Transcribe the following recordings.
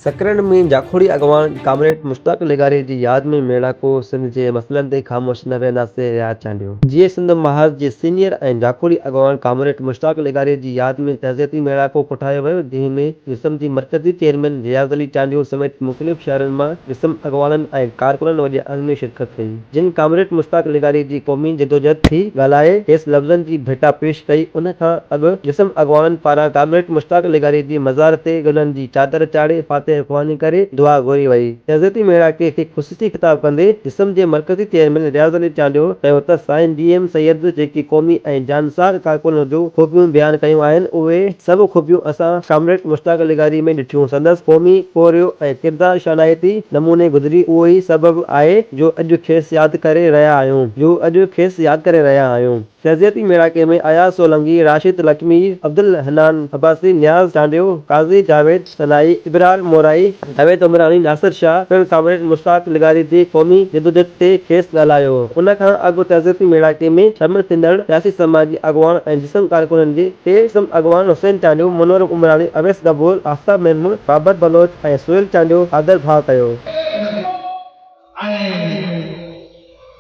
सकरन में जाखोड़ी अगवान कामरेड मुश्ताक लेगारी जी याद में मेला को सिंध जे मसलन ते खामोश न रहंदासीं याद चांडियो। जीअं सिंध महाज जे सीनियर ऐं जाखोड़ी अगवान कामरेड मुश्ताक लेगारी जी याद में तहज़ीती मेला को कोठायो वियो, जंहिं में जिस्म जी मर्कज़ी चेयरमैन रियाज़ अली चांडियो समेत मुख़्तलिफ़ शहरनि मां जिस्म अगवाननि ऐं कारकुननि वॾे अज़म में शिरकत कई, जिन कामरेड मुश्ताक लेगारी जी क़ौमी जदोजहद थी ॻाल्हाए खेसि लफ़्ज़नि जी भेटा पेश कई। उन खां अॻु जिस्म अगवाननि पारां कामरेड मुश्ताक लेगारी जी मज़ार ते गुलनि जी चादर चाढ़े फातिह ख़ुवानी करे दुआ घुरी वई। तहज़ीती मेला खे ख़ुसूसी ख़िताब कंदे जिस्म जे मर्कज़ी चेयरमैन रियाज़ अली चांडियो चयो त साईं डीएम सैयद जेकी क़ौमी ऐं जानसार कारकुन जूं ख़ूबियूं बयानु कयूं आहिनि, उहे सभु ख़ूबियूं असां कामरेड मुश्ताक लेगारी में ॾिठियूं। संदसि क़ौमी पोरियो ऐं किरदार शानाइती नमूने गुज़री उहो ई सबबु आहे जो अॼु खेसि यादि करे रहिया आहियूं। तहज़ीती मेड़ाके में अयाज़ सोलंकी, राशिद लक्ष्मी, अब्दुल हन्नान अब्बासी, नियाज़ चांडियो, काज़ी जावेद सनाई, इब्रार मोराई, जावेद उमरानी, नासिर शाह पिणु कामरेड मुश्ताक लेगारी जी क़ौमी जदोजहद ते खेसि ॻाल्हायो। उन खां अॻु तहज़ीती मेड़ाके में शामिल थींदड़ सियासी समाजी अॻवान ऐं जिस्म कारकुननि जे टे जिस्म अॻवान हुसैन चांडियो, मुनव्वर उमरानी, अवैस गफूर, आफ़ताब महमूद, बाबर बलोच ऐं सुहेल चांडियो आदर भाउ कयो।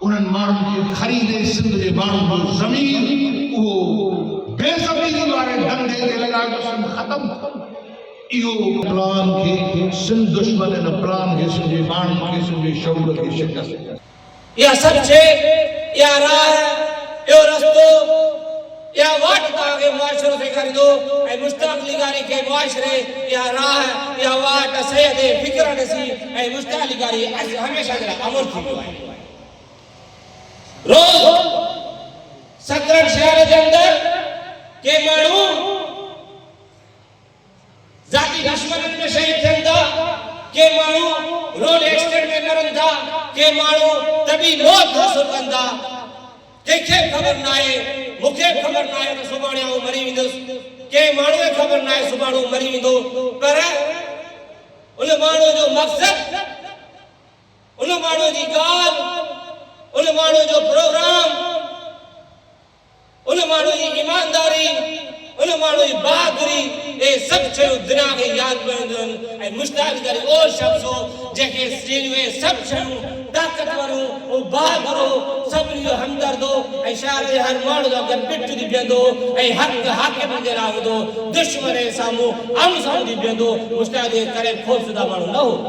उन्हनि माण्हुनि खे ख़रीदे सिंध जे माण्हुनि जो ज़मीन उहो बेज़मीनी वारे धंधे ते लॻायो सिंध ख़तमु। इहो प्लान खे सिंध दुश्मन इन प्लान खे सिंध जे माण्हुनि खे सिंध जे शऊर खे शिकस्त। इहा सभु शइ, इहा राह, इहो रस्तो, इहा वाट तव्हांखे मुआशिरो सेखारींदो ऐं मुश्ताक लेगारी खे मुआशिरे इहा राह, इहा वाट सैयद फ़िक्र ॾिसी ऐं मुश्ताक लेगारी हमेशह जे लाइ अमर थी वियो आहे। रोज़ सकरन शहर जे अंदर के माण्हू ज़ाती दुश्मननि में शहीद थियनि था, के माण्हू रोड एक्सीडेंट में मरनि था, के माण्हू तभी मौत हासिल कनि था। कंहिंखे ख़बर न आहे, मूंखे ख़बर न आहे त सुभाणे आउं मरी वेंदुसि, के माण्हू खे ख़बर न आहे सुभाणे मरी वेंदो, पर उन माण्हू जो मक़सद, उन माण्हू जी ॻाल्हि, उन माण्हू जो प्रोग्राम, उन माण्हू जी ईमानदारी, उन माण्हू जी बहादुरी, ये सभु शयूं दुनिया खे यादि पवंदियूं आहिनि। ऐं मुश्ताक लेगारी उहो शख़्स हो जंहिंखे उहे सभु शयूं ताक़तवरूं, उहो बहादुर हो, सभिनी जो हमदर्द हो ऐं शहर जे हर माण्हू जो अगरि पिठ थी बीहंदो ऐं हक़ हाकिम जे लाइ हूंदो, दुश्मन जे साम्हूं आम्हूं साम्हूं थी बीहंदो। मुश्ताक जे करे ख़ौफ़ज़दा माण्हू न हो।